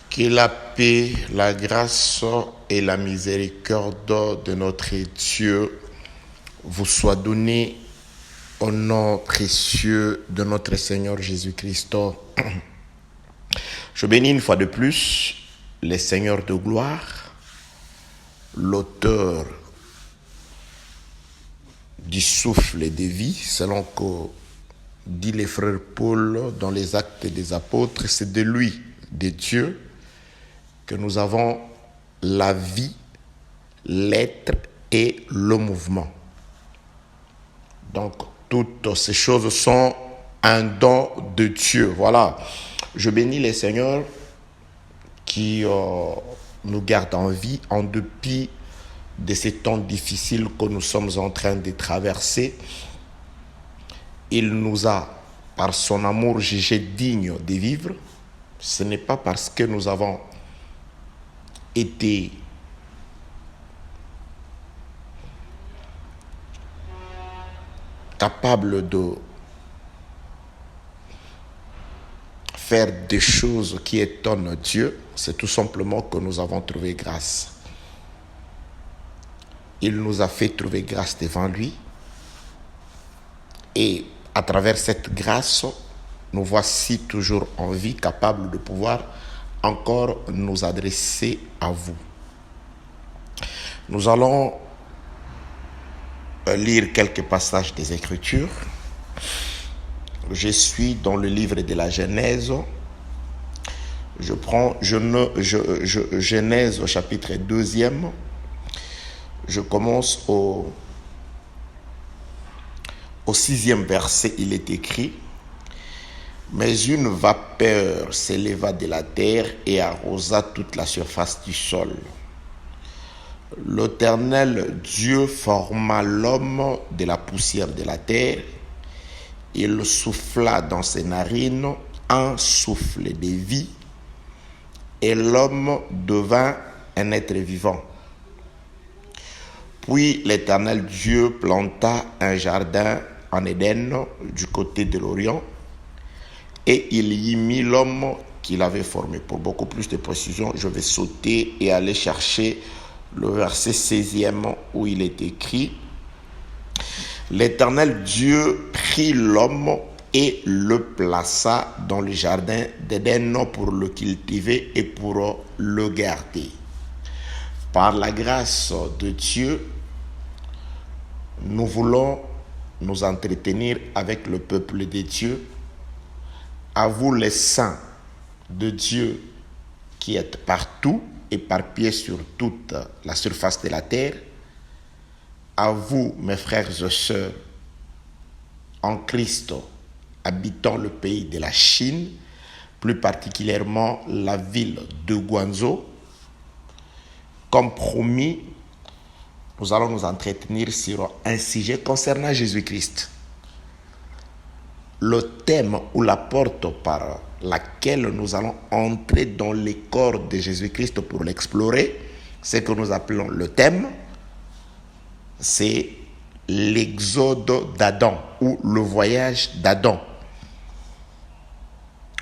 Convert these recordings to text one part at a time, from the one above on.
Que la paix, la grâce et la miséricorde de notre Dieu vous soient données au nom précieux de notre Seigneur Jésus-Christ. Je bénis une fois de plus le Seigneur de gloire, l'auteur du souffle et de vie, selon que dit les frères Paul dans les Actes des Apôtres. C'est de lui, de Dieu, que nous avons la vie, l'être et le mouvement. Donc, toutes ces choses sont un don de Dieu. Voilà. Je bénis les Seigneurs qui nous gardent en vie en dépit de ces temps difficiles que nous sommes en train de traverser. Il nous a, par son amour, jugés dignes de vivre. Ce n'est pas parce que nous avons été capables de faire des choses qui étonnent Dieu, c'est tout simplement que nous avons trouvé grâce. Il nous a fait trouver grâce devant lui. Et à travers cette grâce, nous voici toujours en vie, capables de pouvoir encore nous adresser à vous. Nous allons lire quelques passages des Écritures. Je suis dans le livre de la Genèse. Je prends Genèse au chapitre 2e. Je commence au 6e verset. Il est écrit: mais une vapeur s'éleva de la terre et arrosa toute la surface du sol. L'Éternel Dieu forma l'homme de la poussière de la terre. Il souffla dans ses narines un souffle de vie, et l'homme devint un être vivant. Puis l'Éternel Dieu planta un jardin en Éden du côté de l'Orient, et il y mit l'homme qu'il avait formé. Pour beaucoup plus de précision, je vais sauter et aller chercher le verset 16e où il est écrit: l'Éternel Dieu prit l'homme et le plaça dans le jardin d'Éden pour le cultiver et pour le garder. Par la grâce de Dieu, nous voulons nous entretenir avec le peuple de Dieu. À vous les saints de Dieu qui êtes partout, éparpillés sur toute la surface de la terre. À vous, mes frères et sœurs, en Christ, habitant le pays de la Chine, plus particulièrement la ville de Guangzhou. Comme promis, nous allons nous entretenir sur un sujet concernant Jésus-Christ. Le thème ou la porte par laquelle nous allons entrer dans le corps de Jésus-Christ pour l'explorer, c'est que nous appelons le thème, c'est l'exode d'Adam ou le voyage d'Adam.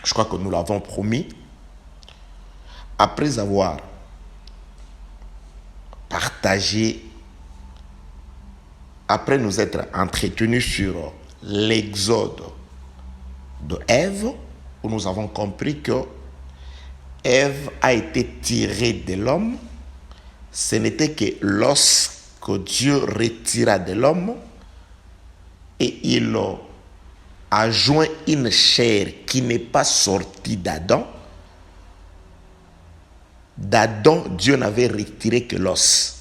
Je crois que nous l'avons promis. Après avoir partagé, après nous être entretenus sur l'exode de Ève, où nous avons compris que Ève a été tirée de l'homme. Ce n'était que lorsque Dieu retira de l'homme et il a joint une chair qui n'est pas sortie d'Adam. D'Adam, Dieu n'avait retiré que l'os.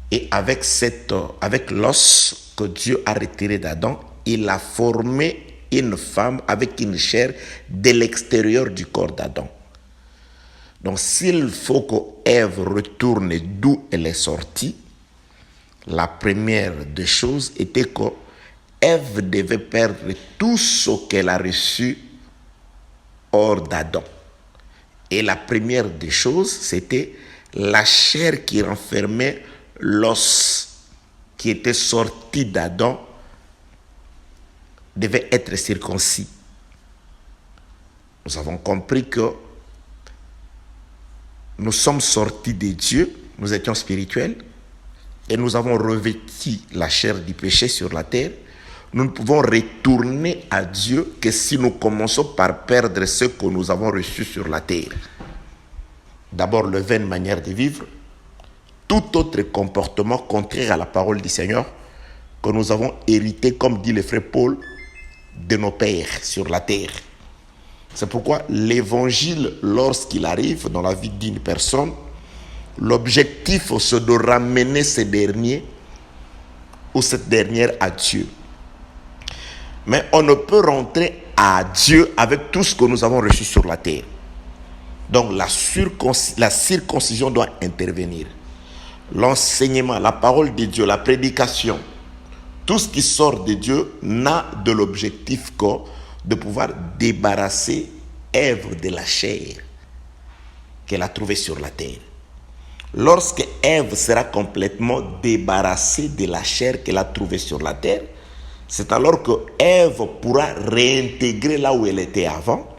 Et avec l'os que Dieu a retiré d'Adam, il a formé une femme avec une chair de l'extérieur du corps d'Adam. Donc, s'il faut que Ève retourne d'où elle est sortie, la première des choses était que Ève devait perdre tout ce qu'elle a reçu hors d'Adam. Et la première des choses, c'était la chair qui renfermait l'os qui était sorti d'Adam devait être circoncis. Nous avons compris que nous sommes sortis de Dieu, nous étions spirituels, et nous avons revêtu la chair du péché sur la terre. Nous ne pouvons retourner à Dieu que si nous commençons par perdre ce que nous avons reçu sur la terre. D'abord, la vaine manière de vivre, tout autre comportement contraire à la parole du Seigneur que nous avons hérité, comme dit le frère Paul, de nos pères sur la terre. C'est pourquoi l'évangile, lorsqu'il arrive dans la vie d'une personne, l'objectif, c'est de ramener ce dernier ou cette dernière à Dieu. Mais on ne peut rentrer à Dieu avec tout ce que nous avons reçu sur la terre. Donc la circoncision doit intervenir. L'enseignement, la parole de Dieu, la prédication, tout ce qui sort de Dieu n'a de l'objectif que de pouvoir débarrasser Ève de la chair qu'elle a trouvée sur la terre. Lorsque Ève sera complètement débarrassée de la chair qu'elle a trouvée sur la terre, c'est alors que Ève pourra réintégrer là où elle était avant.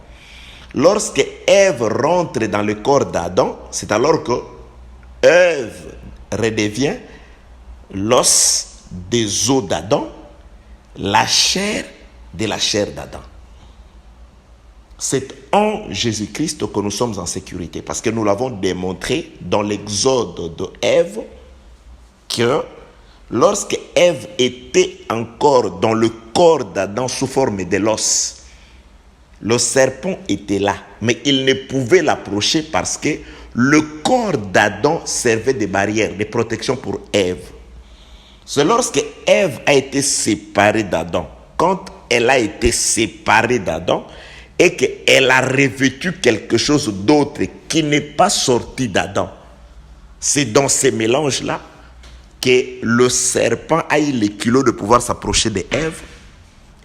Lorsque Ève rentre dans le corps d'Adam, c'est alors que Ève redevient l'os des os d'Adam, la chair de la chair d'Adam. C'est en Jésus-Christ que nous sommes en sécurité, parce que nous l'avons démontré dans l'exode de Ève, que lorsque Ève était encore dans le corps d'Adam sous forme de l'os, le serpent était là, mais il ne pouvait l'approcher parce que le corps d'Adam servait de barrière, de protection pour Ève. C'est lorsque Ève a été séparée d'Adam, quand elle a été séparée d'Adam et qu'elle a revêtu quelque chose d'autre qui n'est pas sorti d'Adam, c'est dans ces mélanges-là que le serpent a eu le culot de pouvoir s'approcher d'Ève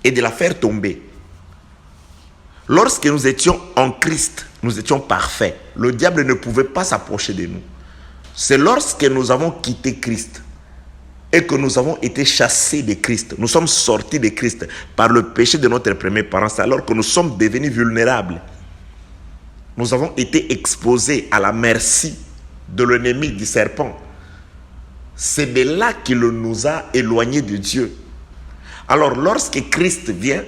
et de la faire tomber. Lorsque nous étions en Christ, nous étions parfaits. Le diable ne pouvait pas s'approcher de nous. C'est lorsque nous avons quitté Christ et que nous avons été chassés de Christ, nous sommes sortis de Christ par le péché de notre premier parent, c'est alors que nous sommes devenus vulnérables. Nous avons été exposés à la merci de l'ennemi du serpent. C'est de là qu'il nous a éloignés de Dieu. Alors lorsque Christ vient,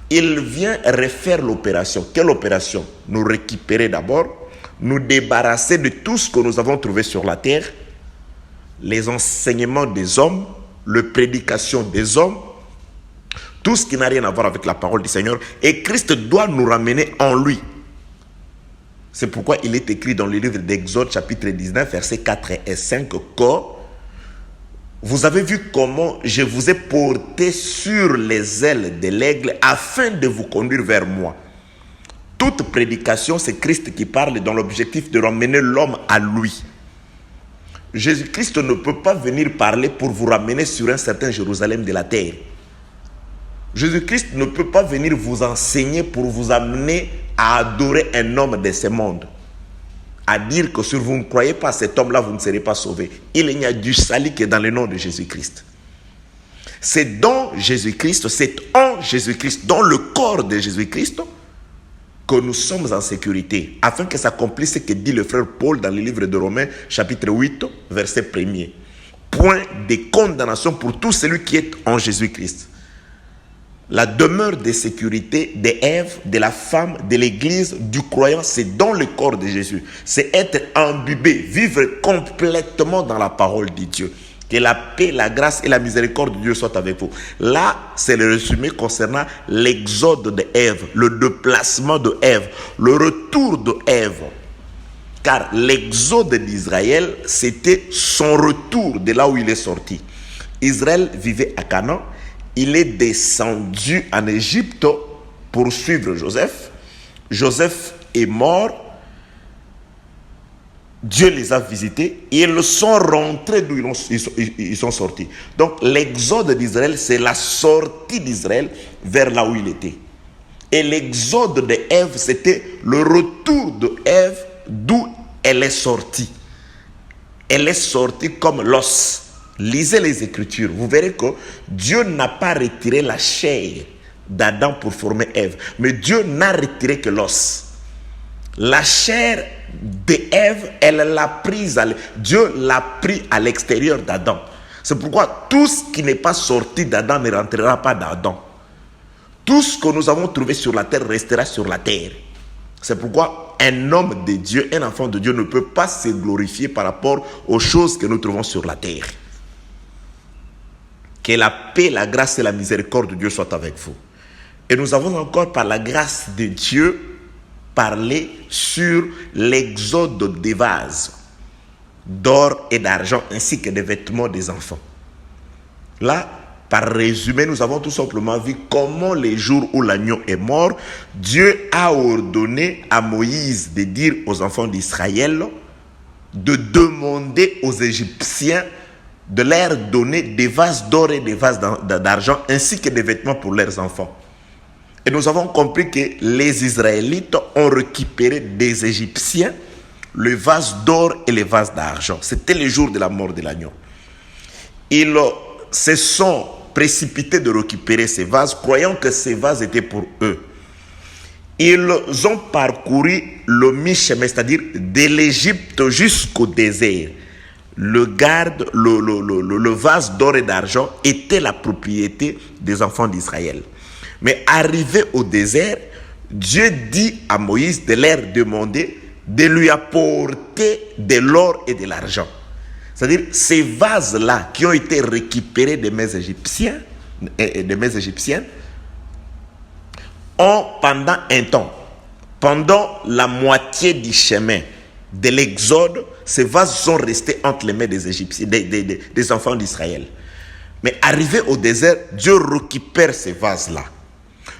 il vient refaire l'opération. Quelle opération? Nous récupérer d'abord, nous débarrasser de tout ce que nous avons trouvé sur la terre, les enseignements des hommes, les prédications des hommes, tout ce qui n'a rien à voir avec la parole du Seigneur. Et Christ doit nous ramener en lui. C'est pourquoi il est écrit dans le livre d'Exode, chapitre 19, versets 4 et 5, que vous avez vu comment je vous ai porté sur les ailes de l'aigle afin de vous conduire vers moi. Toute prédication, c'est Christ qui parle dans l'objectif de ramener l'homme à lui. Jésus-Christ ne peut pas venir parler pour vous ramener sur un certain Jérusalem de la terre. Jésus-Christ ne peut pas venir vous enseigner pour vous amener à adorer un homme de ce monde. À dire que si vous ne croyez pas à cet homme-là, vous ne serez pas sauvés. Il n'y a du salut que dans le nom de Jésus-Christ. C'est dans Jésus-Christ, c'est en Jésus-Christ, dans le corps de Jésus-Christ, que nous sommes en sécurité, afin que s'accomplisse ce que dit le frère Paul dans le livre de Romains, chapitre 8, verset 1er. Point de condamnation pour tout celui qui est en Jésus-Christ. La demeure de sécurité de Ève, de la femme, de l'église, du croyant, c'est dans le corps de Jésus. C'est être imbibé, vivre complètement dans la parole de Dieu. Que la paix, la grâce et la miséricorde de Dieu soient avec vous. Là, c'est le résumé concernant l'exode de Ève, le déplacement de Ève, le retour de Ève. Car l'exode d'Israël, c'était son retour de là où il est sorti. Israël vivait à Canaan. Il est descendu en Égypte pour suivre Joseph. Joseph est mort. Dieu les a visités et ils sont rentrés d'où ils sont sortis. Donc l'exode d'Israël, c'est la sortie d'Israël vers là où il était. Et l'exode de Ève, c'était le retour de Ève d'où elle est sortie. Elle est sortie comme l'os. Lisez les Écritures, vous verrez que Dieu n'a pas retiré la chair d'Adam pour former Ève. Mais Dieu n'a retiré que l'os. La chair d'Ève, elle l'a prise, Dieu l'a pris à l'extérieur d'Adam. C'est pourquoi tout ce qui n'est pas sorti d'Adam ne rentrera pas d'Adam. Tout ce que nous avons trouvé sur la terre restera sur la terre. C'est pourquoi un homme de Dieu, un enfant de Dieu ne peut pas se glorifier par rapport aux choses que nous trouvons sur la terre. Que la paix, la grâce et la miséricorde de Dieu soient avec vous. Et nous avons encore, par la grâce de Dieu, parlé sur l'exode des vases d'or et d'argent ainsi que des vêtements des enfants. Là, par résumé, nous avons tout simplement vu comment les jours où l'agneau est mort, Dieu a ordonné à Moïse de dire aux enfants d'Israël de demander aux Égyptiens de leur donner des vases d'or et des vases d'argent ainsi que des vêtements pour leurs enfants. Et nous avons compris que les Israélites ont récupéré des Égyptiens le vase d'or et les vases d'argent. C'était le jour de la mort de l'agneau. Ils se sont précipités de récupérer ces vases, croyant que ces vases étaient pour eux. Ils ont parcouru le mi-chemin, c'est-à-dire de l'Égypte jusqu'au désert. Le vase d'or et d'argent était la propriété des enfants d'Israël. Mais arrivé au désert, Dieu dit à Moïse de leur demander de lui apporter de l'or et de l'argent. C'est-à-dire ces vases-là qui ont été récupérés des mains égyptiennes, ont pendant un temps, pendant la moitié du chemin de l'Exode, ces vases sont restés entre les mains des Égyptiens, des enfants d'Israël. Mais arrivé au désert, Dieu récupère ces vases-là.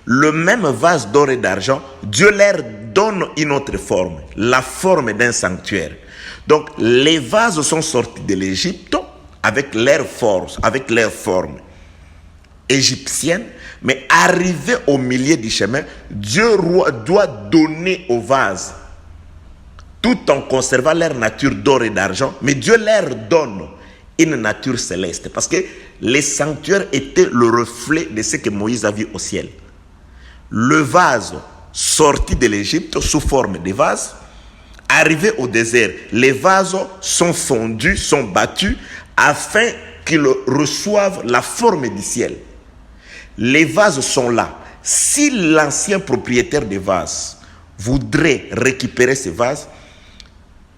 Le même vase d'or et d'argent, Dieu leur donne une autre forme, la forme d'un sanctuaire. Donc, les vases sont sortis de l'Égypte avec leur force, avec leur forme égyptienne, mais arrivé au milieu du chemin, Dieu doit donner aux vases, tout en conservant leur nature d'or et d'argent, mais Dieu leur donne une nature céleste, parce que les sanctuaires étaient le reflet de ce que Moïse a vu au ciel. Le vase sorti de l'Égypte sous forme de vase, arrivé au désert, les vases sont fondus, sont battus, afin qu'ils reçoivent la forme du ciel. Les vases sont là. Si l'ancien propriétaire des vases voudrait récupérer ces vases,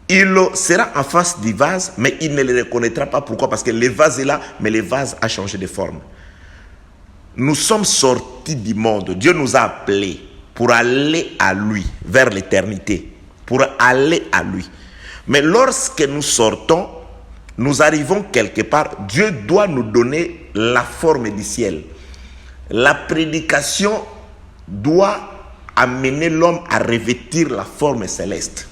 il sera en face du vase, mais il ne les reconnaîtra pas. Pourquoi? Parce que le vase est là, mais le vase a changé de forme. Nous sommes sortis du monde. Dieu nous a appelés pour aller à lui, vers l'éternité. Pour aller à lui. Mais lorsque nous sortons, nous arrivons quelque part, Dieu doit nous donner la forme du ciel. La prédication doit amener l'homme à revêtir la forme céleste.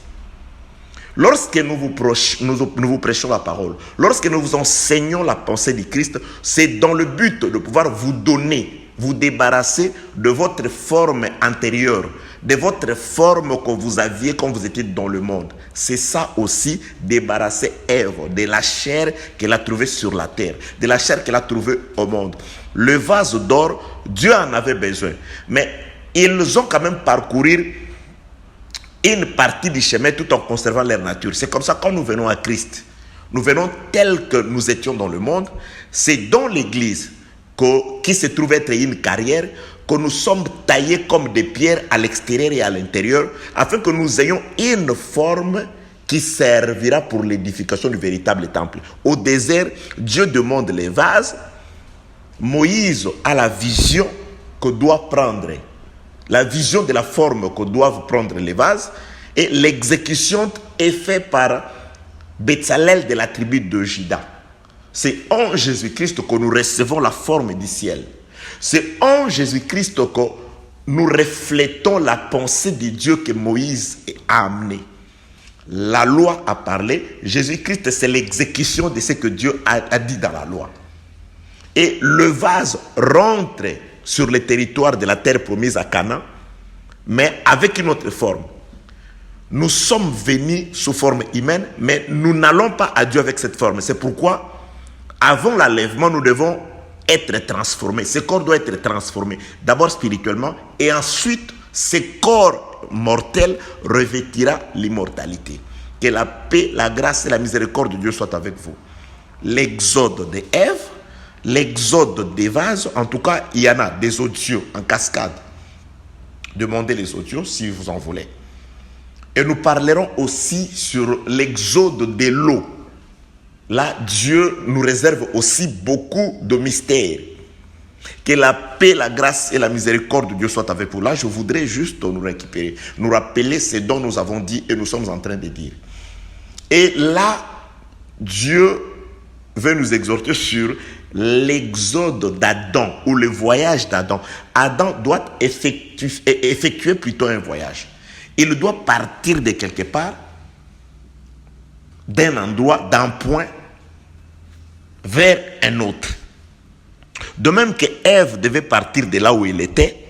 Lorsque nous vous prêchons la parole, lorsque nous vous enseignons la pensée du Christ, c'est dans le but de pouvoir vous donner, vous débarrasser de votre forme antérieure, de votre forme que vous aviez quand vous étiez dans le monde. C'est ça aussi, débarrasser Ève de la chair qu'elle a trouvée sur la terre, de la chair qu'elle a trouvée au monde. Le vase d'or, Dieu en avait besoin, mais ils ont quand même parcouru une partie du chemin tout en conservant leur nature. C'est comme ça quand nous venons à Christ. Nous venons tels que nous étions dans le monde. C'est dans l'église qui se trouve être une carrière que nous sommes taillés comme des pierres à l'extérieur et à l'intérieur afin que nous ayons une forme qui servira pour l'édification du véritable temple. Au désert, Dieu demande les vases. Moïse a la vision que doit prendre, la vision de la forme que doivent prendre les vases, et l'exécution est faite par Betsalel de la tribu de Juda. C'est en Jésus-Christ que nous recevons la forme du ciel. C'est en Jésus-Christ que nous reflétons la pensée de Dieu que Moïse a amenée. La loi a parlé, Jésus-Christ c'est l'exécution de ce que Dieu a dit dans la loi. Et le vase rentre sur le territoire de la terre promise à Canaan, mais avec une autre forme. Nous sommes venus sous forme humaine, mais nous n'allons pas à Dieu avec cette forme. C'est pourquoi, avant l'enlèvement, nous devons être transformé. Ce corps doit être transformé. D'abord spirituellement et ensuite ce corps mortel revêtira l'immortalité. Que la paix, la grâce et la miséricorde de Dieu soient avec vous. L'exode de Ève, l'exode des vases, en tout cas, il y en a des audios en cascade. Demandez les audios si vous en voulez. Et nous parlerons aussi sur l'exode de l'eau. Là, Dieu nous réserve aussi beaucoup de mystères. Que la paix, la grâce et la miséricorde de Dieu soient avec vous. Là, je voudrais juste nous récupérer, nous rappeler ce dont nous avons dit et nous sommes en train de dire. Et là, Dieu veut nous exhorter sur l'exode d'Adam ou le voyage d'Adam. Adam doit effectuer plutôt un voyage. Il doit partir de quelque part, d'un endroit, d'un point, vers un autre. De même que Ève devait partir de là où il était,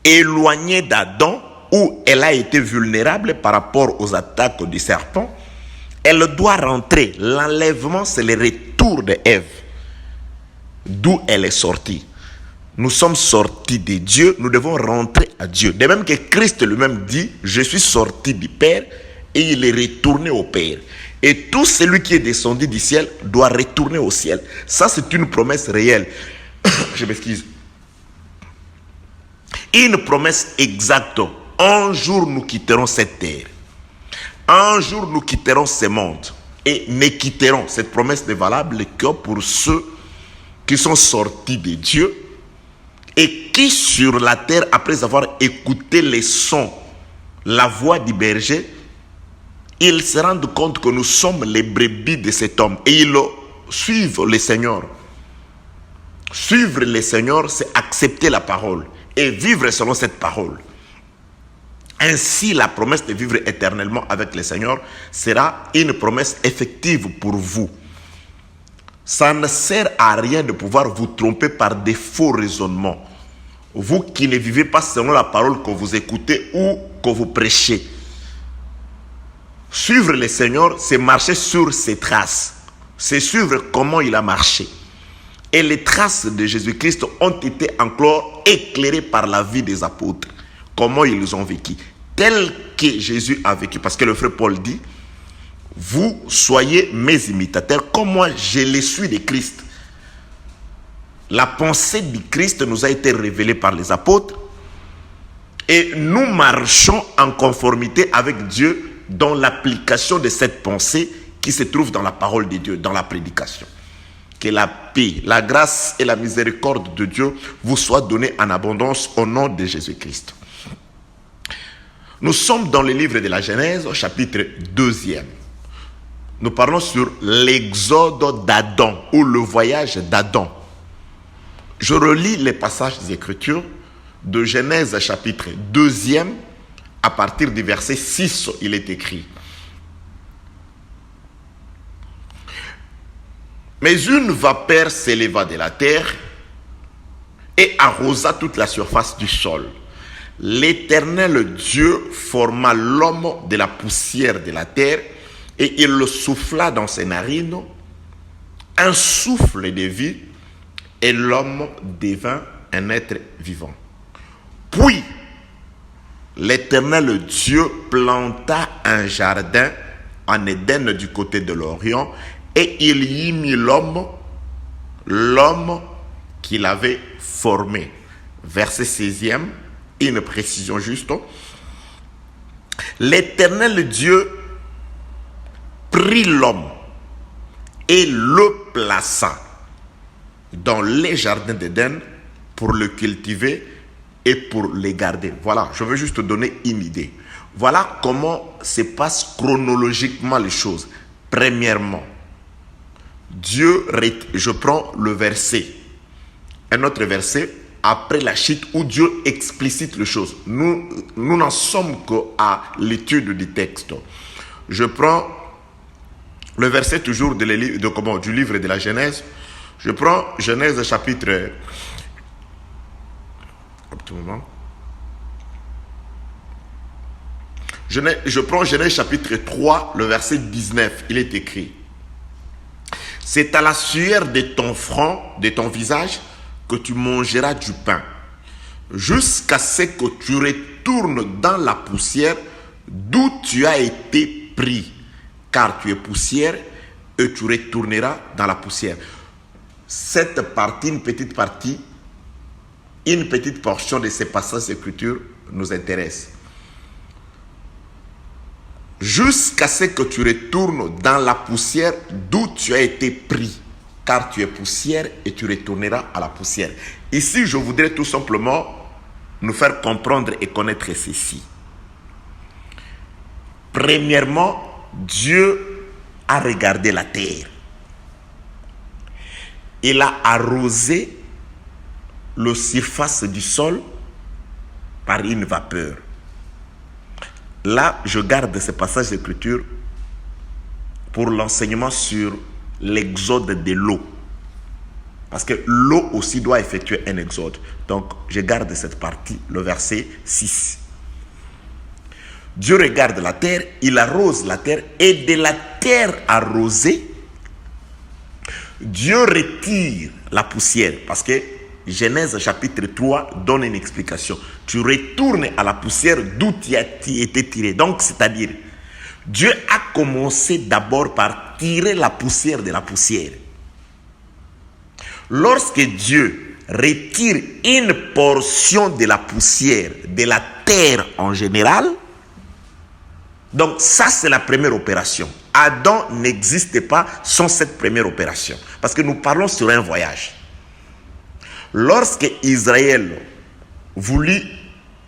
éloignée d'Adam, où elle a été vulnérable par rapport aux attaques du serpent, elle doit rentrer. L'enlèvement, c'est le retour de Ève, d'où elle est sortie. Nous sommes sortis de Dieu, nous devons rentrer à Dieu. De même que Christ lui-même dit, je suis sorti du Père et il est retourné au Père. Et tout celui qui est descendu du ciel doit retourner au ciel. Ça, c'est une promesse réelle. Je m'excuse. Une promesse exacte. Un jour, nous quitterons cette terre. Un jour, nous quitterons ce monde. Et ne quitterons. Cette promesse n'est valable que pour ceux qui sont sortis de Dieu et qui, sur la terre, après avoir écouté les sons, la voix du berger, ils se rendent compte que nous sommes les brebis de cet homme et ils suivent le Seigneur. Suivre le Seigneur, c'est accepter la parole et vivre selon cette parole. Ainsi, la promesse de vivre éternellement avec le Seigneur sera une promesse effective pour vous. Ça ne sert à rien de pouvoir vous tromper par des faux raisonnements. Vous qui ne vivez pas selon la parole que vous écoutez ou que vous prêchez. Suivre le Seigneur, c'est marcher sur ses traces. C'est suivre comment il a marché. Et les traces de Jésus-Christ ont été encore éclairées par la vie des apôtres. Comment ils ont vécu. Tel que Jésus a vécu. Parce que le frère Paul dit, vous soyez mes imitateurs comme moi je le suis de Christ. La pensée du Christ nous a été révélée par les apôtres. Et nous marchons en conformité avec Dieu dans l'application de cette pensée qui se trouve dans la parole de Dieu, dans la prédication. Que la paix, la grâce et la miséricorde de Dieu vous soient données en abondance au nom de Jésus-Christ. Nous sommes dans le livre de la Genèse, chapitre 2e. Nous parlons sur l'exode d'Adam ou le voyage d'Adam. Je relis les passages des Écritures de Genèse, chapitre 2e, à partir du verset 6, il est écrit. Mais une vapeur s'éleva de la terre et arrosa toute la surface du sol. L'Éternel Dieu forma l'homme de la poussière de la terre et il le souffla dans ses narines, un souffle de vie, et l'homme devint un être vivant. Puis, l'Éternel Dieu planta un jardin en Éden du côté de l'Orient et il y mit l'homme qu'il avait formé. Verset 16e, une précision juste. L'Éternel Dieu prit l'homme et le plaça dans les jardins d'Éden pour le cultiver et pour les garder. Voilà, je veux juste te donner une idée. Voilà comment se passent chronologiquement les choses. Premièrement, Dieu, je prends le verset, un autre verset, après la chute où Dieu explicite les choses. Nous n'en sommes qu'à l'étude du texte. Je prends le verset toujours du livre de la Genèse. Je prends Genèse chapitre... Je prends Genèse chapitre 3, le verset 19. Il est écrit. C'est à la sueur de ton front, de ton visage, que tu mangeras du pain, jusqu'à ce que tu retournes dans la poussière d'où tu as été pris, car tu es poussière et tu retourneras dans la poussière. Cette partie, une petite portion de ces passages d'écriture nous intéresse. Jusqu'à ce que tu retournes dans la poussière d'où tu as été pris, car tu es poussière et tu retourneras à la poussière. Ici, je voudrais tout simplement nous faire comprendre et connaître ceci. Premièrement, Dieu a regardé la terre. Il a arrosé la surface du sol par une vapeur. Là, je garde ce passage d'écriture pour l'enseignement sur l'exode de l'eau. Parce que l'eau aussi doit effectuer un exode. Donc, je garde cette partie, le verset 6. Dieu regarde la terre, il arrose la terre, et de la terre arrosée, Dieu retire la poussière. Parce que Genèse chapitre 3 donne une explication. Tu retournes à la poussière d'où tu as été tiré. Donc, c'est-à-dire, Dieu a commencé d'abord par tirer la poussière de la poussière. Lorsque Dieu retire une portion de la poussière de la terre en général, donc ça c'est la première opération. Adam n'existe pas sans cette première opération. Parce que nous parlons sur un voyage. Lorsque Israël voulut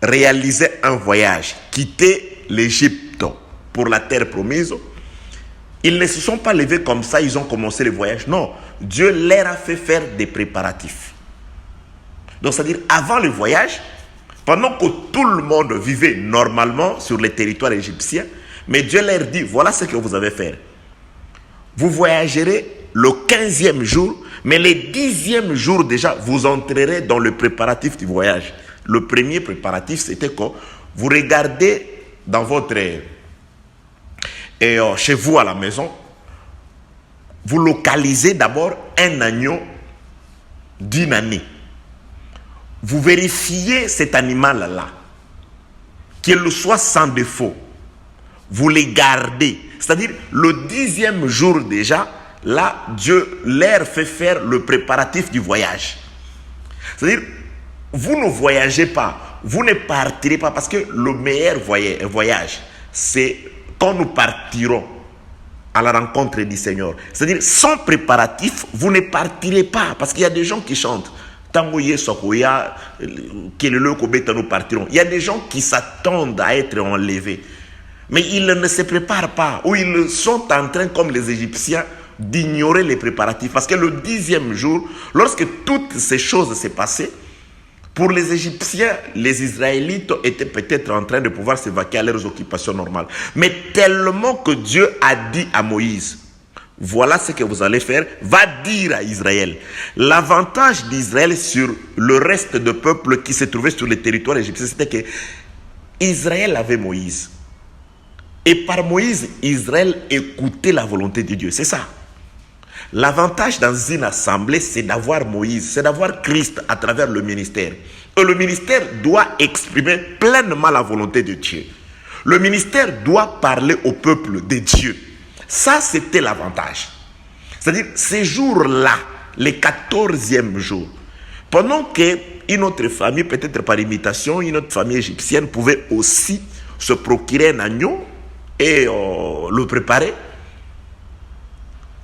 réaliser un voyage, quitter l'Égypte pour la terre promise, ils ne se sont pas levés comme ça, ils ont commencé le voyage. Non, Dieu leur a fait faire des préparatifs. Donc, c'est-à-dire, avant le voyage, pendant que tout le monde vivait normalement sur le territoire égyptien, mais Dieu leur dit, voilà ce que vous allez faire. Vous voyagerez le 15e jour, mais le 10e jour déjà, vous entrerez dans le préparatif du voyage. Le premier préparatif, c'était quoi? Vous regardez dans votre... chez vous à la maison, vous localisez d'abord un agneau d'une année. Vous vérifiez cet animal-là, qu'il soit sans défaut. Vous les gardez. C'est-à-dire, le 10e jour déjà, là, Dieu leur fait faire le préparatif du voyage. C'est-à-dire, vous ne voyagez pas, vous ne partirez pas, parce que le meilleur voyage, c'est quand nous partirons à la rencontre du Seigneur. C'est-à-dire, sans préparatif, vous ne partirez pas. Parce qu'il y a des gens qui chantent. Il y a des gens qui s'attendent à être enlevés. Mais ils ne se préparent pas. Ou ils sont en train, comme les Égyptiens, d'ignorer les préparatifs. Parce que le 10e jour, lorsque toutes ces choses s'est passées, pour les Égyptiens, les Israélites étaient peut-être en train de pouvoir s'évacuer à leurs occupations normales. Mais tellement que Dieu a dit à Moïse, voilà ce que vous allez faire, va dire à Israël. L'avantage d'Israël sur le reste du peuple qui se trouvait sur le territoire égyptien, c'était que Israël avait Moïse. Et par Moïse, Israël écoutait la volonté de Dieu. C'est ça. L'avantage dans une assemblée, c'est d'avoir Moïse, c'est d'avoir Christ à travers le ministère. Et le ministère doit exprimer pleinement la volonté de Dieu. Le ministère doit parler au peuple de Dieu. Ça, c'était l'avantage. C'est-à-dire, ces jours-là, les 14e jour, pendant qu'une autre famille, peut-être par imitation, une autre famille égyptienne pouvait aussi se procurer un agneau et le préparer,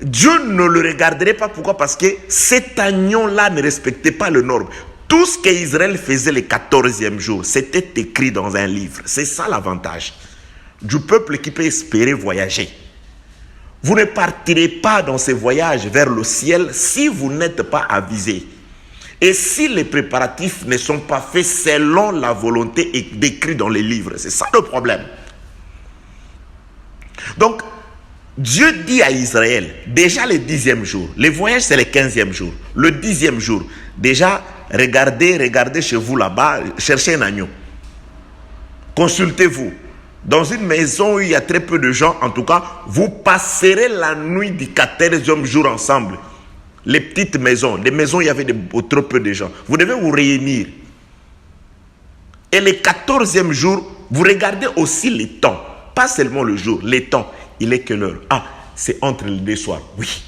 Dieu ne le regarderait pas. Pourquoi? Parce que cet agneau-là ne respectait pas les normes. Tout ce qu'Israël faisait le 14e jour, c'était écrit dans un livre. C'est ça l'avantage du peuple qui peut espérer voyager. Vous ne partirez pas dans ce voyage vers le ciel si vous n'êtes pas avisé. Et si les préparatifs ne sont pas faits selon la volonté décrite dans les livres. C'est ça le problème. Donc, Dieu dit à Israël, déjà le 10e jour, le voyage c'est le 15e jour, le 10e jour, déjà regardez chez vous là-bas, cherchez un agneau, consultez-vous, Dans une maison où il y a très peu de gens, en tout cas, vous passerez la nuit du 14e jour ensemble. Les petites maisons, les maisons où il y avait trop peu de gens. Vous devez vous réunir. Et le 14e jour, vous regardez aussi les temps. Pas seulement le jour, les temps. Il est quelle heure? Ah, c'est entre les deux soirs. Oui.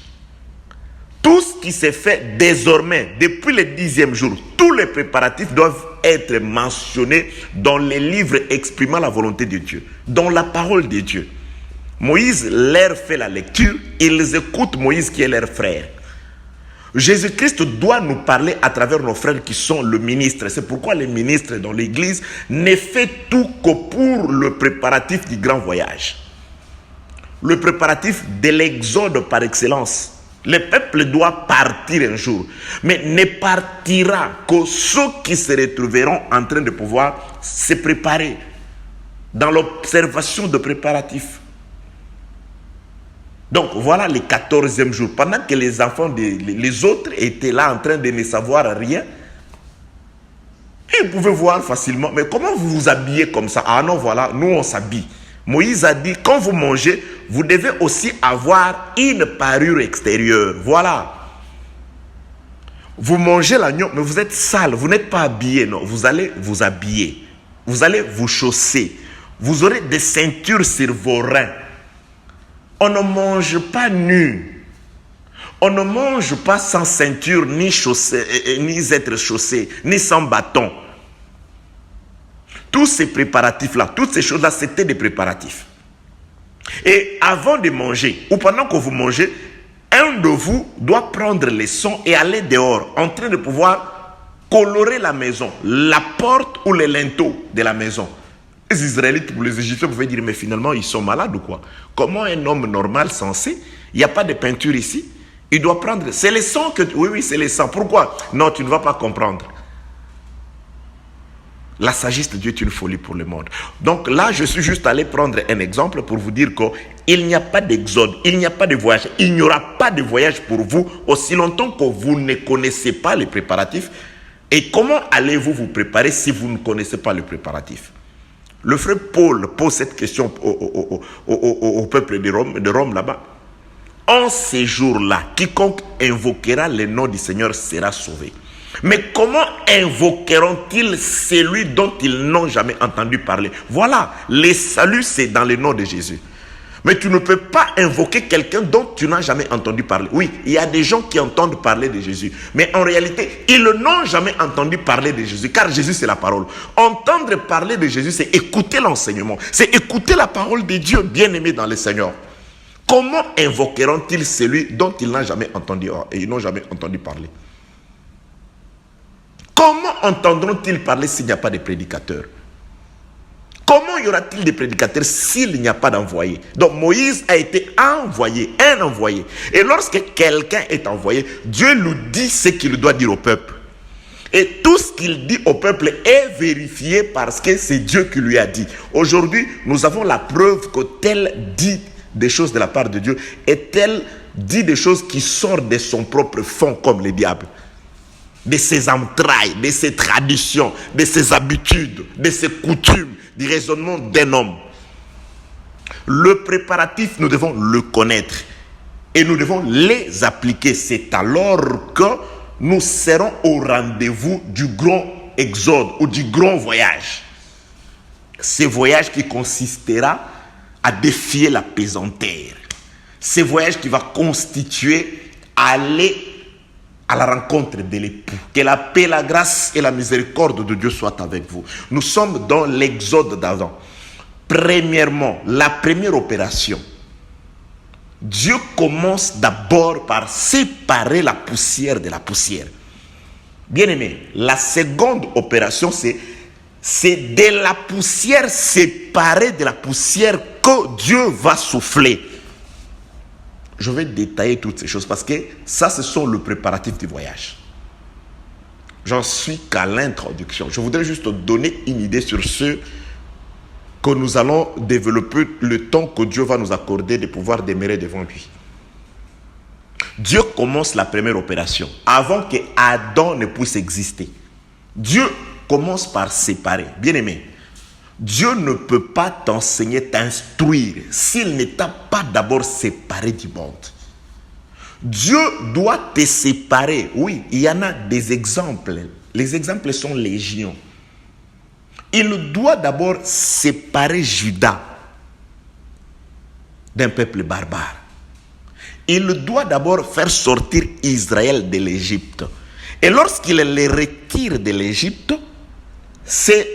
Tout ce qui s'est fait désormais, depuis le 10e jour, tous les préparatifs doivent être mentionnés dans les livres exprimant la volonté de Dieu, dans la parole de Dieu. Moïse leur fait la lecture, ils écoutent Moïse qui est leur frère. Jésus-Christ doit nous parler à travers nos frères qui sont le ministre. C'est pourquoi les ministres dans l'église ne font tout que pour le préparatif du grand voyage. Le préparatif de l'exode par excellence. Le peuple doit partir un jour, mais ne partira que ceux qui se retrouveront en train de pouvoir se préparer dans l'observation de préparatifs. Donc voilà le 14e jour. Pendant que les enfants, les autres étaient là en train de ne savoir rien, ils pouvaient voir facilement. Mais comment vous vous habillez comme ça? Ah non, voilà, nous on s'habille. Moïse a dit, quand vous mangez, vous devez aussi avoir une parure extérieure. Voilà. Vous mangez l'agneau, mais vous êtes sale, vous n'êtes pas habillé. Non, vous allez vous habiller. Vous allez vous chausser. Vous aurez des ceintures sur vos reins. On ne mange pas nu. On ne mange pas sans ceinture, ni être chaussé, ni sans bâton. Tous ces préparatifs-là, toutes ces choses-là, c'était des préparatifs. Et avant de manger, ou pendant que vous mangez, un de vous doit prendre les sons et aller dehors, en train de pouvoir colorer la maison, la porte ou les linteaux de la maison. Les Israélites ou les Égyptiens pouvaient dire, mais finalement, ils sont malades ou quoi? Comment un homme normal, sensé, il n'y a pas de peinture ici, il doit prendre... C'est les sons que... Oui, c'est les sons. Pourquoi? Non, tu ne vas pas comprendre. La sagesse de Dieu est une folie pour le monde. Donc là, je suis juste allé prendre un exemple pour vous dire qu'il n'y a pas d'exode, il n'y a pas de voyage. Il n'y aura pas de voyage pour vous aussi longtemps que vous ne connaissez pas les préparatifs. Et comment allez-vous vous préparer si vous ne connaissez pas les préparatifs? Le frère Paul pose cette question au peuple de Rome là-bas. En ces jours-là, quiconque invoquera le nom du Seigneur sera sauvé. Mais comment invoqueront-ils celui dont ils n'ont jamais entendu parler? Voilà, le salut c'est dans le nom de Jésus. Mais tu ne peux pas invoquer quelqu'un dont tu n'as jamais entendu parler. Oui, il y a des gens qui entendent parler de Jésus. Mais en réalité, ils n'ont jamais entendu parler de Jésus. Car Jésus, c'est la parole. Entendre parler de Jésus, c'est écouter l'enseignement. C'est écouter la parole de Dieu, bien-aimé dans le Seigneur. Comment invoqueront-ils celui dont ils n'ont jamais entendu parler? Comment entendront-ils parler s'il n'y a pas de prédicateurs? Comment y aura-t-il des prédicateurs s'il n'y a pas d'envoyé? Donc Moïse a été envoyé, un envoyé. Et lorsque quelqu'un est envoyé, Dieu lui dit ce qu'il doit dire au peuple. Et tout ce qu'il dit au peuple est vérifié parce que c'est Dieu qui lui a dit. Aujourd'hui, nous avons la preuve que tel dit des choses de la part de Dieu et tel dit des choses qui sortent de son propre fond comme le diable. De ses entrailles, de ses traditions, de ses habitudes, de ses coutumes, du raisonnement d'un homme. Le préparatif, nous devons le connaître et nous devons les appliquer. C'est alors que nous serons au rendez-vous du grand exode ou du grand voyage. Ce voyage qui consistera à défier la pesanteur. Ce voyage qui va constituer aller à la rencontre de l'époux. Que la paix, la grâce et la miséricorde de Dieu soient avec vous. Nous sommes dans l'exode d'Adam. Premièrement, la première opération. Dieu commence d'abord par séparer la poussière de la poussière. Bien-aimé, la seconde opération, c'est de la poussière séparée de la poussière que Dieu va souffler. Je vais détailler toutes ces choses parce que ça, ce sont le préparatif du voyage. J'en suis qu'à l'introduction. Je voudrais juste donner une idée sur ce que nous allons développer le temps que Dieu va nous accorder de pouvoir demeurer devant lui. Dieu commence la première opération avant que Adam ne puisse exister. Dieu commence par séparer. Bien-aimé, Dieu ne peut pas t'enseigner, t'instruire s'il ne t'a pas d'abord séparé du monde. Dieu doit te séparer. Oui, il y en a des exemples. Les exemples sont légion. Il doit d'abord séparer Juda d'un peuple barbare. Il doit d'abord faire sortir Israël de l'Égypte. Et lorsqu'il les retire de l'Égypte, c'est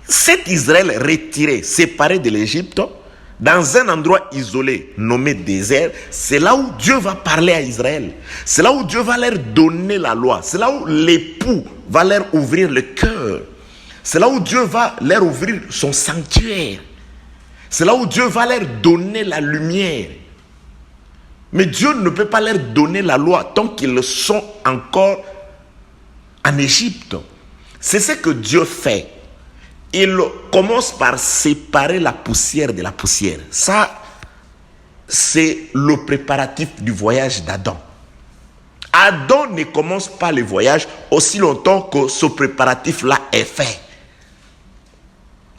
cet Israël retiré, séparé de l'Égypte, dans un endroit isolé, nommé désert, c'est là où Dieu va parler à Israël. C'est là où Dieu va leur donner la loi. C'est là où l'époux va leur ouvrir le cœur. C'est là où Dieu va leur ouvrir son sanctuaire. C'est là où Dieu va leur donner la lumière. Mais Dieu ne peut pas leur donner la loi tant qu'ils sont encore en Égypte. C'est ce que Dieu fait. Il commence par séparer la poussière de la poussière. Ça, c'est le préparatif du voyage d'Adam. Adam ne commence pas le voyage aussi longtemps que ce préparatif-là est fait.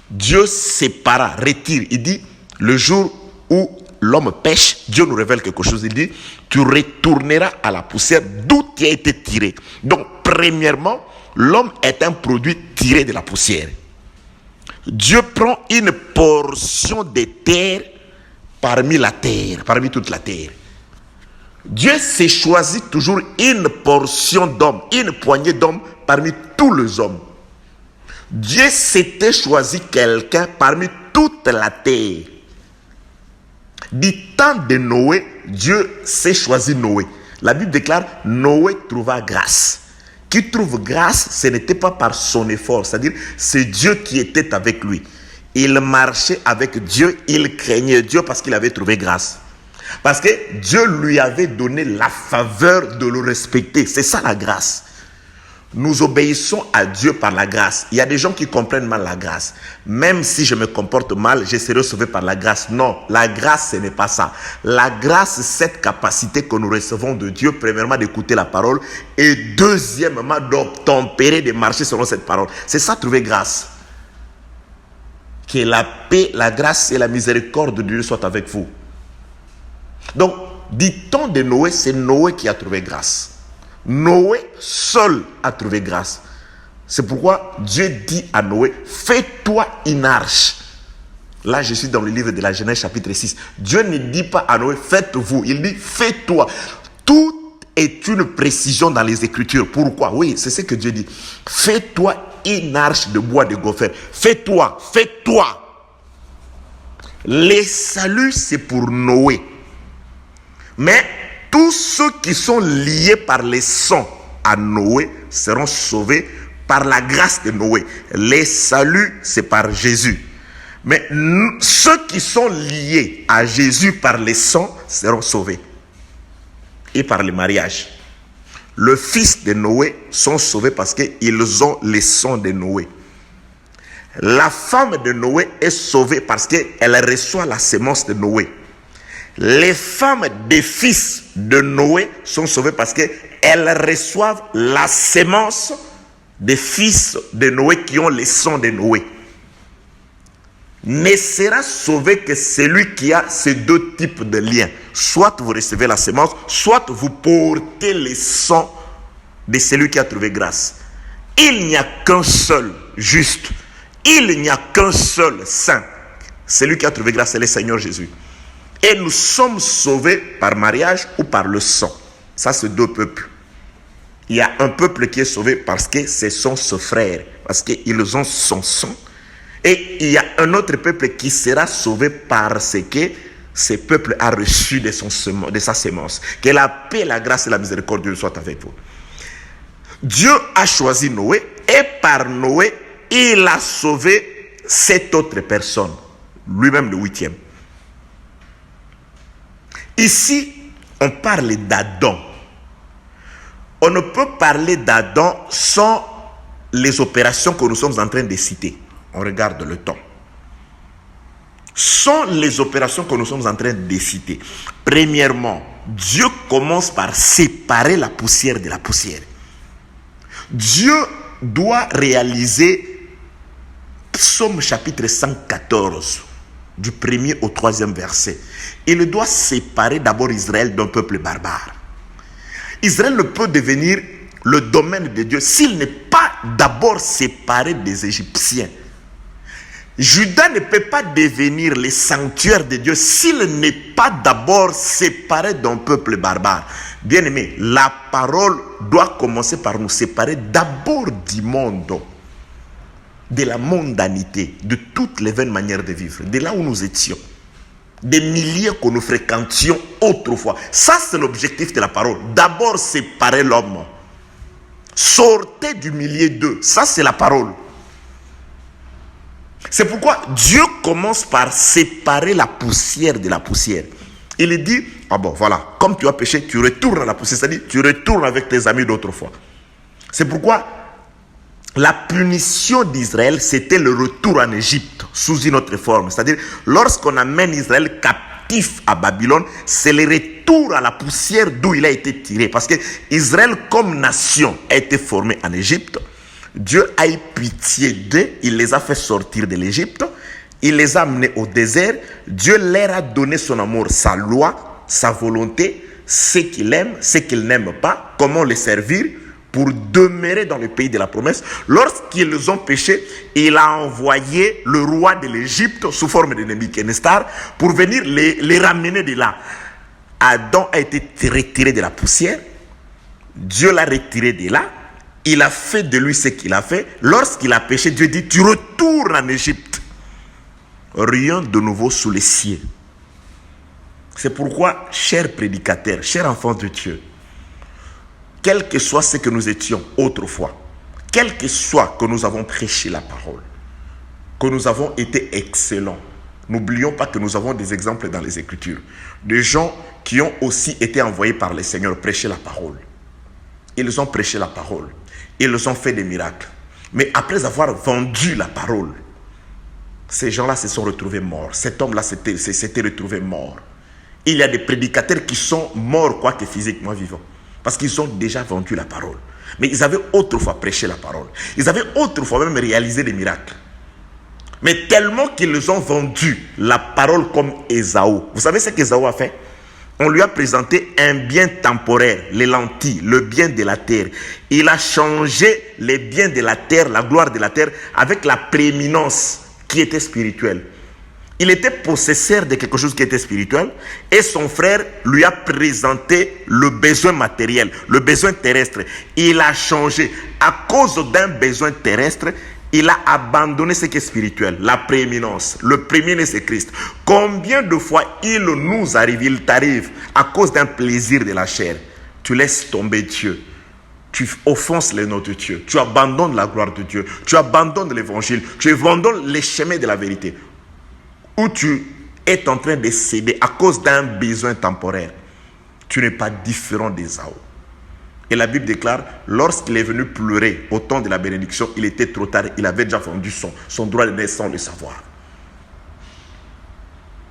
Dieu sépara, retire. Il dit, le jour où l'homme pêche, Dieu nous révèle quelque chose. Il dit, tu retourneras à la poussière d'où tu as été tiré. Donc, premièrement, l'homme est un produit tiré de la poussière. Dieu prend une portion de terre parmi la terre, parmi toute la terre. Dieu s'est choisi toujours une portion d'hommes, une poignée d'hommes parmi tous les hommes. Dieu s'était choisi quelqu'un parmi toute la terre. Du temps de Noé, Dieu s'est choisi Noé. La Bible déclare, Noé trouva grâce. Qui trouve grâce, ce n'était pas par son effort, c'est-à-dire c'est Dieu qui était avec lui. Il marchait avec Dieu, il craignait Dieu parce qu'il avait trouvé grâce. Parce que Dieu lui avait donné la faveur de le respecter. C'est ça la grâce. Nous obéissons à Dieu par la grâce. Il y a des gens qui comprennent mal la grâce. Même si je me comporte mal, je serai sauvé par la grâce. Non, la grâce, ce n'est pas ça. La grâce, c'est cette capacité que nous recevons de Dieu, premièrement d'écouter la parole et deuxièmement d'obtempérer, de marcher selon cette parole. C'est ça, trouver grâce. Que la paix, la grâce et la miséricorde de Dieu soient avec vous. Donc, du temps de Noé, c'est Noé qui a trouvé grâce. Noé seul a trouvé grâce. C'est pourquoi Dieu dit à Noé, fais-toi une arche. Là, je suis dans le livre de la Genèse chapitre 6. Dieu ne dit pas à Noé, faites-vous. Il dit, fais-toi. Tout est une précision dans les Écritures. Pourquoi? Oui, c'est ce que Dieu dit. Fais-toi une arche de bois de gopher. Fais-toi, fais-toi. Les saluts, c'est pour Noé. Mais tous ceux qui sont liés par les sangs à Noé seront sauvés par la grâce de Noé. Les saluts, c'est par Jésus. Mais ceux qui sont liés à Jésus par les sangs seront sauvés. Et par le mariage. Le fils de Noé sont sauvés parce qu'ils ont les sangs de Noé. La femme de Noé est sauvée parce qu'elle reçoit la sémence de Noé. Les femmes des fils de Noé sont sauvées parce qu'elles reçoivent la sémence des fils de Noé qui ont les sangs de Noé. Ne sera sauvé que celui qui a ces deux types de liens. Soit vous recevez la sémence, soit vous portez les sangs de celui qui a trouvé grâce. Il n'y a qu'un seul juste. Il n'y a qu'un seul saint. Celui qui a trouvé grâce, c'est le Seigneur Jésus. Et nous sommes sauvés par mariage ou par le sang. Ça, c'est deux peuples. Il y a un peuple qui est sauvé parce que ce sont ses frères, parce qu'ils ont son sang. Et il y a un autre peuple qui sera sauvé parce que ce peuple a reçu de sa sémence. Que la paix, la grâce et la miséricorde de Dieu soient avec vous. Dieu a choisi Noé et par Noé, il a sauvé 7 autres personnes. Lui-même le 8e. Ici, on parle d'Adam. On ne peut parler d'Adam sans les opérations que nous sommes en train de citer. On regarde le temps. Sans les opérations que nous sommes en train de citer. Premièrement, Dieu commence par séparer la poussière de la poussière. Dieu doit réaliser Psaume chapitre 114, du 1er au 3e verset. Il doit séparer d'abord Israël d'un peuple barbare. Israël ne peut devenir le domaine de Dieu s'il n'est pas d'abord séparé des Égyptiens. Juda ne peut pas devenir le sanctuaire de Dieu s'il n'est pas d'abord séparé d'un peuple barbare. Bien-aimé, la parole doit commencer par nous séparer d'abord du monde, de la mondanité, de toutes les vaines manières de vivre, de là où nous étions, des milliers que nous fréquentions autrefois. Ça, c'est l'objectif de la parole. D'abord, séparer l'homme. Sortez du milieu d'eux. Ça, c'est la parole. C'est pourquoi Dieu commence par séparer la poussière de la poussière. Il dit, ah bon, voilà, comme tu as péché, tu retournes à la poussière. C'est-à-dire, tu retournes avec tes amis d'autrefois. C'est pourquoi la punition d'Israël, c'était le retour en Égypte sous une autre forme. C'est-à-dire, lorsqu'on amène Israël captif à Babylone, c'est le retour à la poussière d'où il a été tiré. Parce que Israël, comme nation, a été formé en Égypte. Dieu a eu pitié d'eux, il les a fait sortir de l'Égypte, il les a amenés au désert. Dieu leur a donné son amour, sa loi, sa volonté, ce qu'il aime, ce qu'il n'aime pas, comment les servir pour demeurer dans le pays de la promesse. Lorsqu'ils ont péché, il a envoyé le roi de l'Égypte sous forme de Nebuchadnezzar pour venir les ramener de là. Adam a été retiré de la poussière, Dieu l'a retiré de là. Il a fait de lui ce qu'il a fait. Lorsqu'il a péché, Dieu dit, tu retournes en Égypte. Rien de nouveau sous les cieux. C'est pourquoi, chers prédicateurs, chers enfants de Dieu, quel que soit ce que nous étions autrefois, quel que soit que nous avons prêché la parole, que nous avons été excellents, n'oublions pas que nous avons des exemples dans les Écritures, des gens qui ont aussi été envoyés par le Seigneur prêcher la parole. Ils ont prêché la parole. Ils ont fait des miracles. Mais après avoir vendu la parole, ces gens-là se sont retrouvés morts. Cet homme-là s'était retrouvé mort. Il y a des prédicateurs qui sont morts, quoique physiquement vivants. Parce qu'ils ont déjà vendu la parole. Mais ils avaient autrefois prêché la parole. Ils avaient autrefois même réalisé des miracles. Mais tellement qu'ils ont vendu la parole comme Ésaü. Vous savez ce qu'Ésaü a fait? On lui a présenté un bien temporaire, les lentilles, le bien de la terre. Il a changé les biens de la terre, la gloire de la terre, avec la prééminence qui était spirituelle. Il était possesseur de quelque chose qui était spirituel et son frère lui a présenté le besoin matériel, le besoin terrestre. Il a changé. À cause d'un besoin terrestre, il a abandonné ce qui est spirituel, la prééminence. Le premier, c'est Christ. Combien de fois il nous arrive, il t'arrive à cause d'un plaisir de la chair. Tu laisses tomber Dieu. Tu offenses les noms de Dieu. Tu abandonnes la gloire de Dieu. Tu abandonnes l'évangile. Tu abandonnes les chemins de la vérité. Ou tu es en train de céder à cause d'un besoin temporaire. Tu n'es pas différent d'Ésaü. Et la Bible déclare, lorsqu'il est venu pleurer au temps de la bénédiction, il était trop tard, il avait déjà vendu son droit de naissance sans le savoir.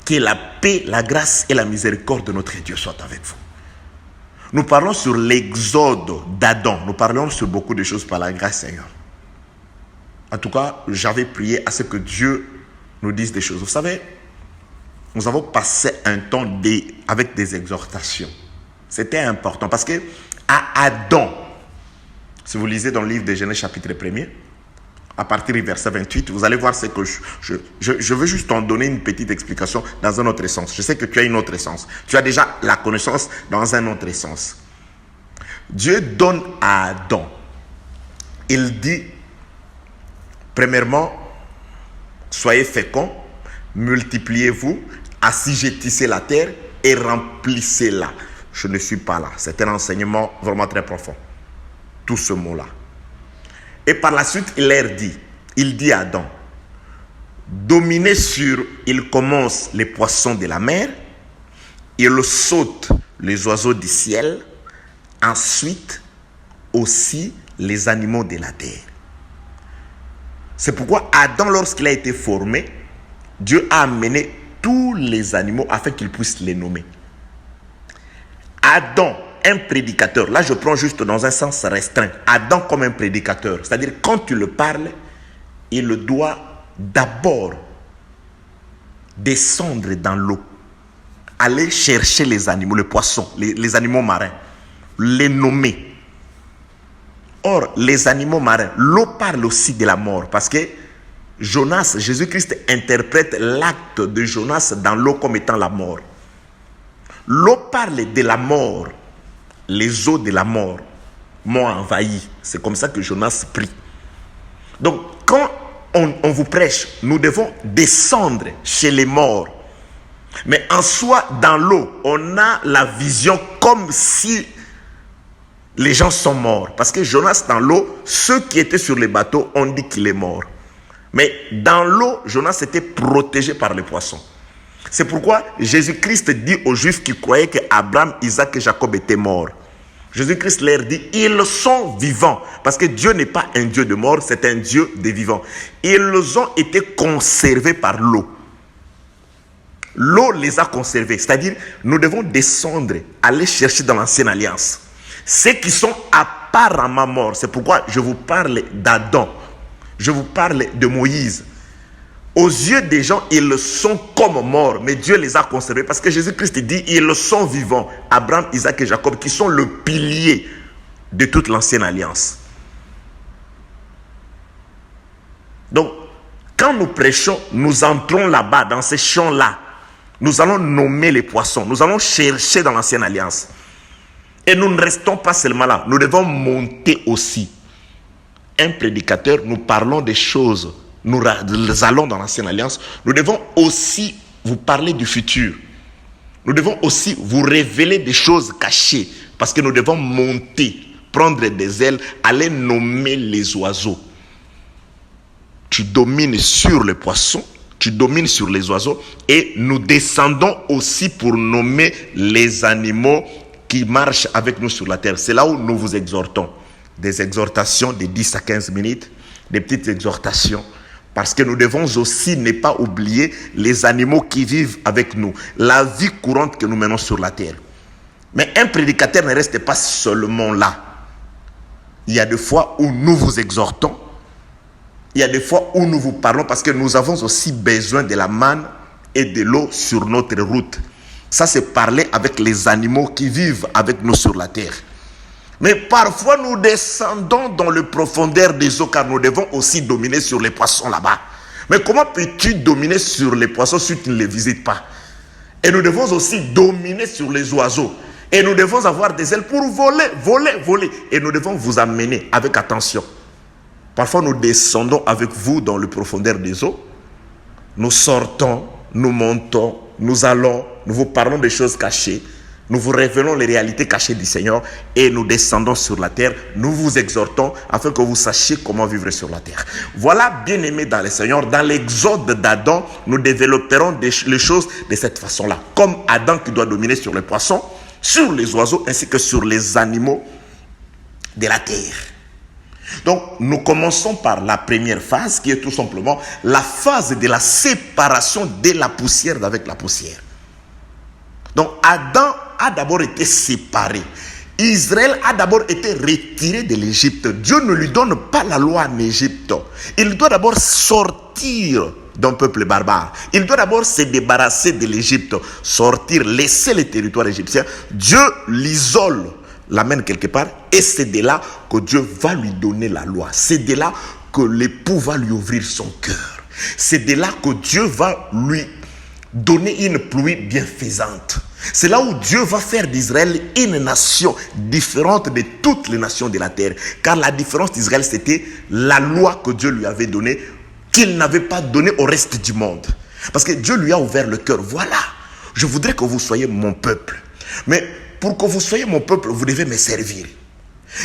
Que la paix, la grâce et la miséricorde de notre Dieu soient avec vous. Nous parlons sur l'exode d'Adam. Nous parlons sur beaucoup de choses par la grâce, Seigneur. En tout cas, j'avais prié à ce que Dieu nous dise des choses. Vous savez, nous avons passé un temps avec des exhortations. C'était important parce que à Adam, si vous lisez dans le livre de Genèse chapitre 1er, à partir du verset 28, vous allez voir ce que je veux juste en donner une petite explication dans un autre sens. Je sais que tu as une autre sens. Tu as déjà la connaissance dans un autre sens. Dieu donne à Adam. Il dit, premièrement, soyez féconds, multipliez-vous, assujettissez la terre et remplissez-la. Je ne suis pas là. C'est un enseignement vraiment très profond. Tout ce mot-là. Et par la suite, il dit à Adam, dominez sur, il commence les poissons de la mer, il saute les oiseaux du ciel, ensuite aussi les animaux de la terre. C'est pourquoi Adam, lorsqu'il a été formé, Dieu a amené tous les animaux afin qu'il puisse les nommer. Adam, un prédicateur, là je prends juste dans un sens restreint, Adam comme un prédicateur, c'est-à-dire quand tu le parles, il doit d'abord descendre dans l'eau, aller chercher les animaux, les poissons, les animaux marins, les nommer. Or, les animaux marins, l'eau parle aussi de la mort, parce que Jonas, Jésus-Christ interprète l'acte de Jonas dans l'eau comme étant la mort. L'eau parle de la mort, les eaux de la mort m'ont envahi. C'est comme ça que Jonas prie. Donc, quand on vous prêche, nous devons descendre chez les morts. Mais en soi, dans l'eau, on a la vision comme si les gens sont morts. Parce que Jonas, dans l'eau, ceux qui étaient sur les bateaux ont dit qu'il est mort. Mais dans l'eau, Jonas était protégé par les poissons. C'est pourquoi Jésus-Christ dit aux Juifs qui croyaient qu'Abraham, Isaac et Jacob étaient morts. Jésus-Christ leur dit, ils sont vivants. Parce que Dieu n'est pas un Dieu de mort, c'est un Dieu des vivants. Ils ont été conservés par l'eau. L'eau les a conservés. C'est-à-dire, nous devons descendre, aller chercher dans l'ancienne alliance ceux qui sont apparemment morts. C'est pourquoi je vous parle d'Adam. Je vous parle de Moïse. Aux yeux des gens, ils sont comme morts, mais Dieu les a conservés parce que Jésus-Christ dit, ils sont vivants. Abraham, Isaac et Jacob, qui sont le pilier de toute l'ancienne alliance. Donc, quand nous prêchons, nous entrons là-bas, dans ces champs-là. Nous allons nommer les poissons. Nous allons chercher dans l'ancienne alliance. Et nous ne restons pas seulement là. Nous devons monter aussi. Un prédicateur, nous parlons des choses. Nous allons dans l'ancienne alliance. Nous devons aussi vous parler du futur. Nous devons aussi vous révéler des choses cachées. Parce que nous devons monter, prendre des ailes, aller nommer les oiseaux. Tu domines sur les poissons, tu domines sur les oiseaux. Et nous descendons aussi pour nommer les animaux qui marchent avec nous sur la terre. C'est là où nous vous exhortons. Des exhortations de 10 à 15 minutes, des petites exhortations. Parce que nous devons aussi ne pas oublier les animaux qui vivent avec nous, la vie courante que nous menons sur la terre. Mais un prédicateur ne reste pas seulement là. Il y a des fois où nous vous exhortons, il y a des fois où nous vous parlons parce que nous avons aussi besoin de la manne et de l'eau sur notre route. Ça, c'est parler avec les animaux qui vivent avec nous sur la terre. Mais parfois, nous descendons dans le profondeur des eaux car nous devons aussi dominer sur les poissons là-bas. Mais comment peux-tu dominer sur les poissons si tu ne les visites pas? Et nous devons aussi dominer sur les oiseaux. Et nous devons avoir des ailes pour voler. Et nous devons vous amener avec attention. Parfois, nous descendons avec vous dans le profondeur des eaux. Nous sortons, nous montons, nous allons, nous vous parlons des choses cachées. Nous vous révélons les réalités cachées du Seigneur et nous descendons sur la terre. Nous vous exhortons afin que vous sachiez comment vivre sur la terre. Voilà, bien-aimés dans le Seigneur, dans l'exode d'Adam, nous développerons les choses de cette façon-là. Comme Adam qui doit dominer sur les poissons, sur les oiseaux ainsi que sur les animaux de la terre. Donc, nous commençons par la première phase qui est tout simplement la phase de la séparation de la poussière d'avec la poussière. Donc, Adam a d'abord été séparé. Israël a d'abord été retiré de l'Égypte. Dieu ne lui donne pas la loi en Égypte. Il doit d'abord sortir d'un peuple barbare. Il doit d'abord se débarrasser de l'Égypte, sortir, laisser le territoire égyptien. Dieu l'isole, l'amène quelque part et c'est de là que Dieu va lui donner la loi. C'est de là que l'époux va lui ouvrir son cœur. C'est de là que Dieu va lui donner une pluie bienfaisante. C'est là où Dieu va faire d'Israël une nation différente de toutes les nations de la terre. Car la différence d'Israël, c'était la loi que Dieu lui avait donnée, qu'il n'avait pas donnée au reste du monde. Parce que Dieu lui a ouvert le cœur. Voilà, je voudrais que vous soyez mon peuple. Mais pour que vous soyez mon peuple, vous devez me servir.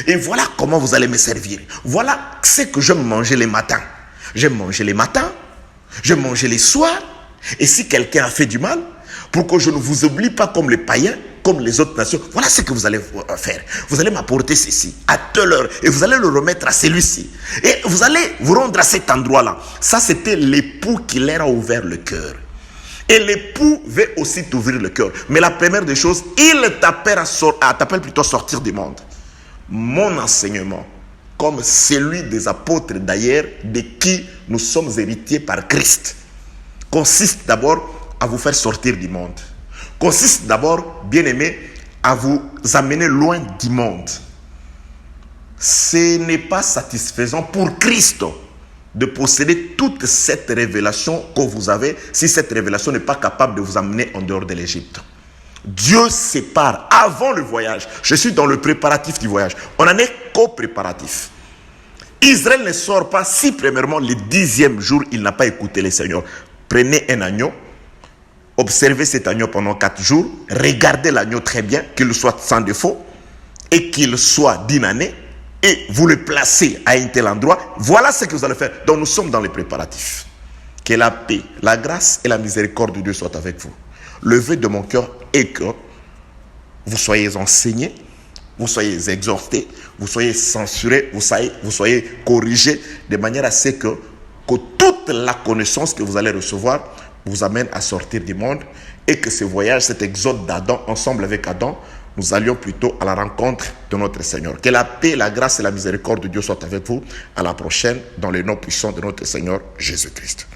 Et voilà comment vous allez me servir. Voilà ce que j'aime manger les matins. J'aime manger les matins, j'aime manger les soirs. Et si quelqu'un a fait du mal, pour que je ne vous oublie pas comme les païens, comme les autres nations, voilà ce que vous allez faire. Vous allez m'apporter ceci à telle heure et vous allez le remettre à celui-ci. Et vous allez vous rendre à cet endroit-là. Ça, c'était l'époux qui leur a ouvert le cœur. Et l'époux veut aussi t'ouvrir le cœur. Mais la première des choses, il t'appelle plutôt à sortir du monde. Mon enseignement, comme celui des apôtres d'ailleurs, de qui nous sommes héritiers par Christ, consiste d'abord à vous faire sortir du monde. Consiste d'abord, bien-aimés, à vous amener loin du monde. Ce n'est pas satisfaisant pour Christ de posséder toute cette révélation que vous avez si cette révélation n'est pas capable de vous amener en dehors de l'Égypte. Dieu sépare avant le voyage. Je suis dans le préparatif du voyage. On n'en est qu'au préparatif. Israël ne sort pas si premièrement le 10e jour il n'a pas écouté le Seigneur. Prenez un agneau, observez cet agneau pendant 4 jours, regardez l'agneau très bien, qu'il soit sans défaut et qu'il soit d'une année, et vous le placez à un tel endroit. Voilà ce que vous allez faire. Donc nous sommes dans les préparatifs. Que la paix, la grâce et la miséricorde de Dieu soient avec vous. Le vœu de mon cœur est que vous soyez enseignés, vous soyez exhortés, vous soyez censurés, vous soyez corrigés, de manière à ce que toute la connaissance que vous allez recevoir vous amène à sortir du monde, et que ce voyage, cet exode d'Adam, ensemble avec Adam, nous allions plutôt à la rencontre de notre Seigneur. Que la paix, la grâce et la miséricorde de Dieu soient avec vous. À la prochaine, dans le nom puissant de notre Seigneur Jésus-Christ.